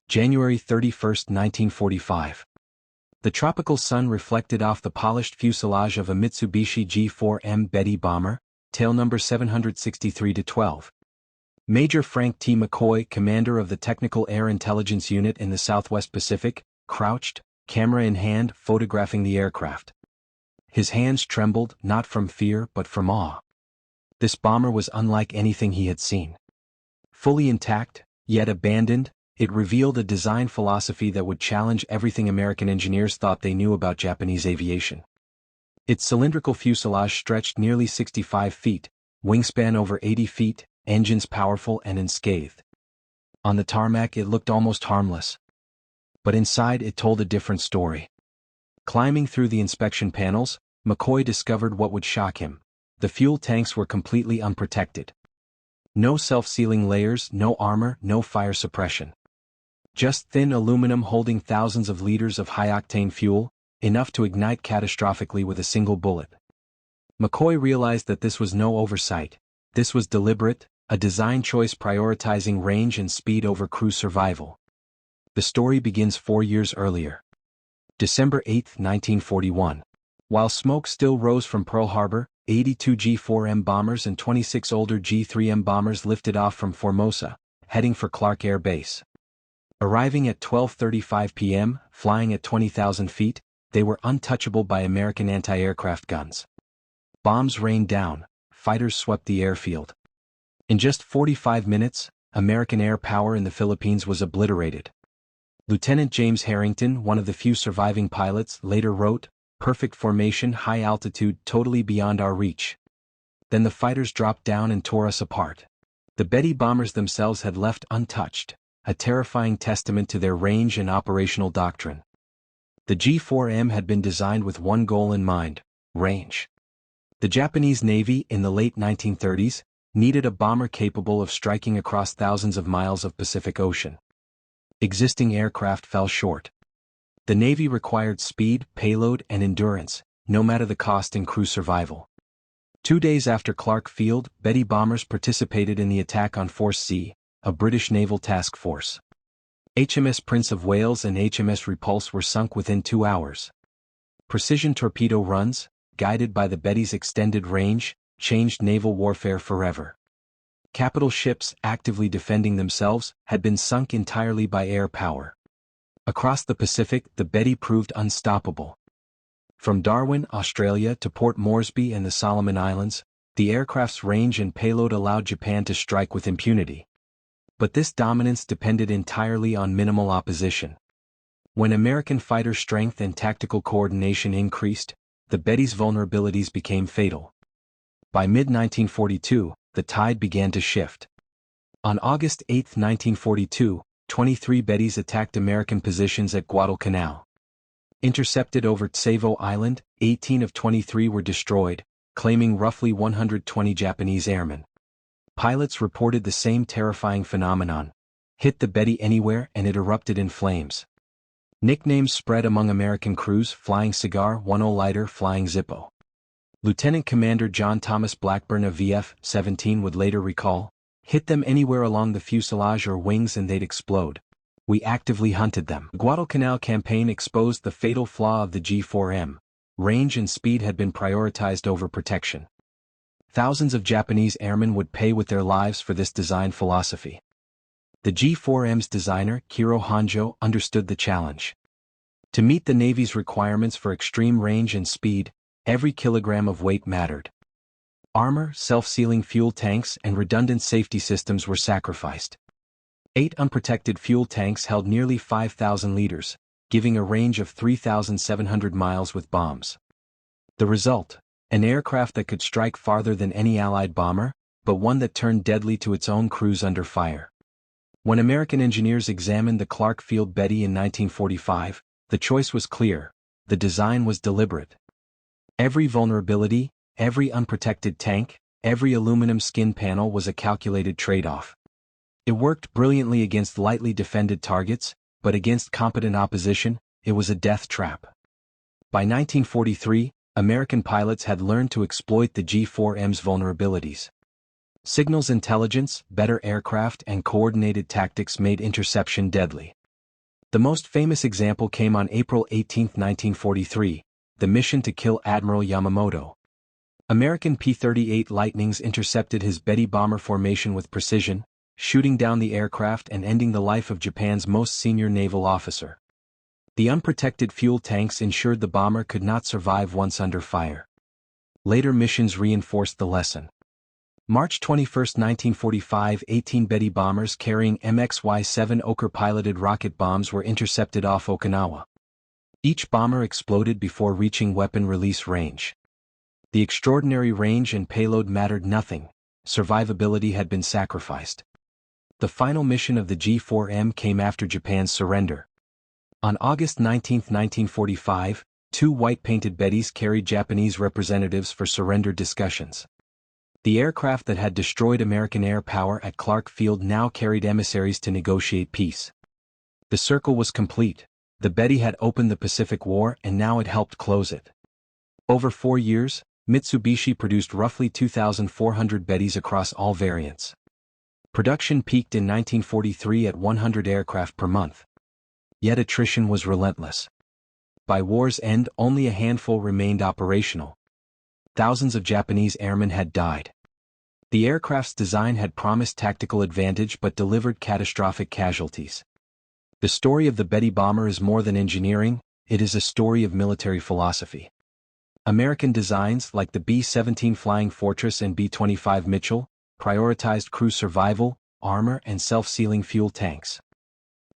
January 31, 1945. The tropical sun reflected off the polished fuselage of a Mitsubishi G4M Betty bomber, tail number 763-12. Major Frank T. McCoy, commander of the Technical Air Intelligence Unit in the Southwest Pacific, crouched, camera in hand, photographing the aircraft. His hands trembled, not from fear but from awe. This bomber was unlike anything he had seen. Fully intact, yet abandoned, it revealed a design philosophy that would challenge everything American engineers thought they knew about Japanese aviation. Its cylindrical fuselage stretched nearly 65 feet, wingspan over 80 feet, engines powerful and unscathed. On the tarmac it looked almost harmless. But inside it told a different story. Climbing through the inspection panels, McCoy discovered what would shock him. The fuel tanks were completely unprotected. No self-sealing layers, no armor, no fire suppression. Just thin aluminum holding thousands of liters of high-octane fuel, enough to ignite catastrophically with a single bullet. McCoy realized that this was no oversight. This was deliberate, a design choice prioritizing range and speed over crew survival. The story begins 4 years earlier. December 8, 1941. While smoke still rose from Pearl Harbor, 82 G4M bombers and 26 older G3M bombers lifted off from Formosa, heading for Clark Air Base. Arriving at 12:35 p.m., flying at 20,000 feet, they were untouchable by American anti-aircraft guns. Bombs rained down, fighters swept the airfield. In just 45 minutes, American air power in the Philippines was obliterated. Lieutenant James Harrington, one of the few surviving pilots, later wrote, "Perfect formation, high altitude, totally beyond our reach." Then the fighters dropped down and tore us apart. The Betty bombers themselves had left untouched, a terrifying testament to their range and operational doctrine. The G4M had been designed with one goal in mind: range. The Japanese Navy, in the late 1930s, needed a bomber capable of striking across thousands of miles of Pacific Ocean. Existing aircraft fell short. The Navy required speed, payload, and endurance, no matter the cost in crew survival. 2 days after Clark Field, Betty bombers participated in the attack on Force C, a British naval task force. HMS Prince of Wales and HMS Repulse were sunk within 2 hours. Precision torpedo runs, guided by the Betty's extended range, changed naval warfare forever. Capital ships, actively defending themselves, had been sunk entirely by air power. Across the Pacific, the Betty proved unstoppable. From Darwin, Australia to Port Moresby and the Solomon Islands, the aircraft's range and payload allowed Japan to strike with impunity. But this dominance depended entirely on minimal opposition. When American fighter strength and tactical coordination increased, the Betty's vulnerabilities became fatal. By mid-1942, the tide began to shift. On August 8, 1942, 23 Bettys attacked American positions at Guadalcanal. Intercepted over Tsevo Island, 18 of 23 were destroyed, claiming roughly 120 Japanese airmen. Pilots reported the same terrifying phenomenon: hit the Betty anywhere and it erupted in flames. Nicknames spread among American crews: Flying Cigar, 10 Lighter, Flying Zippo. Lieutenant Commander John Thomas Blackburn of VF-17 would later recall, "Hit them anywhere along the fuselage or wings and they'd explode. We actively hunted them." The Guadalcanal campaign exposed the fatal flaw of the G4M. Range and speed had been prioritized over protection. Thousands of Japanese airmen would pay with their lives for this design philosophy. The G4M's designer, Kiro Honjo, understood the challenge. To meet the Navy's requirements for extreme range and speed, every kilogram of weight mattered. Armor, self-sealing fuel tanks, and redundant safety systems were sacrificed. 8 unprotected fuel tanks held nearly 5,000 liters, giving a range of 3,700 miles with bombs. The result: an aircraft that could strike farther than any Allied bomber, but one that turned deadly to its own crews under fire. When American engineers examined the Clark Field Betty in 1945, the choice was clear: the design was deliberate. Every vulnerability, every unprotected tank, every aluminum skin panel was a calculated trade-off. It worked brilliantly against lightly defended targets, but against competent opposition, it was a death trap. By 1943, American pilots had learned to exploit the G4M's vulnerabilities. Signals intelligence, better aircraft, and coordinated tactics made interception deadly. The most famous example came on April 18, 1943, the mission to kill Admiral Yamamoto. American P-38 Lightnings intercepted his Betty bomber formation with precision, shooting down the aircraft and ending the life of Japan's most senior naval officer. The unprotected fuel tanks ensured the bomber could not survive once under fire. Later missions reinforced the lesson. March 21, 1945, 18 Betty bombers carrying MXY-7 Oker-piloted rocket bombs were intercepted off Okinawa. Each bomber exploded before reaching weapon release range. The extraordinary range and payload mattered nothing, survivability had been sacrificed. The final mission of the G4M came after Japan's surrender. On August 19, 1945, 2 white-painted Bettys carried Japanese representatives for surrender discussions. The aircraft that had destroyed American air power at Clark Field now carried emissaries to negotiate peace. The circle was complete. The Betty had opened the Pacific War and now it helped close it. Over 4 years, Mitsubishi produced roughly 2,400 Bettys across all variants. Production peaked in 1943 at 100 aircraft per month. Yet attrition was relentless. By war's end, only a handful remained operational. Thousands of Japanese airmen had died. The aircraft's design had promised tactical advantage but delivered catastrophic casualties. The story of the Betty bomber is more than engineering, it is a story of military philosophy. American designs like the B-17 Flying Fortress and B-25 Mitchell prioritized crew survival, armor and self-sealing fuel tanks.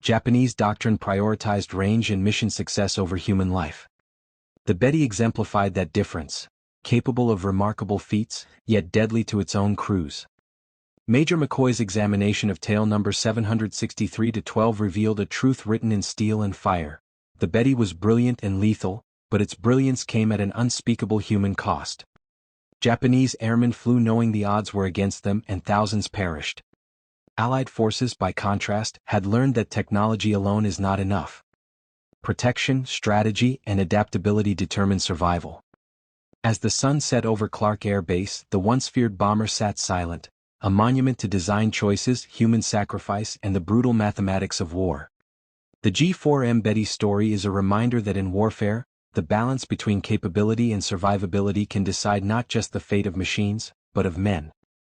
Japanese doctrine prioritized range and mission success over human life. The Betty exemplified that difference, capable of remarkable feats, yet deadly to its own crews. Major McCoy's examination of tale number 763-12 revealed a truth written in steel and fire. The Betty was brilliant and lethal, but its brilliance came at an unspeakable human cost. Japanese airmen flew knowing the odds were against them and thousands perished. Allied forces, by contrast, had learned that technology alone is not enough. Protection, strategy, and adaptability determine survival. As the sun set over Clark Air Base, the once feared bomber sat silent, a monument to design choices, human sacrifice, and the brutal mathematics of war. The G4M Betty story is a reminder that in warfare, the balance between capability and survivability can decide not just the fate of machines, but of men.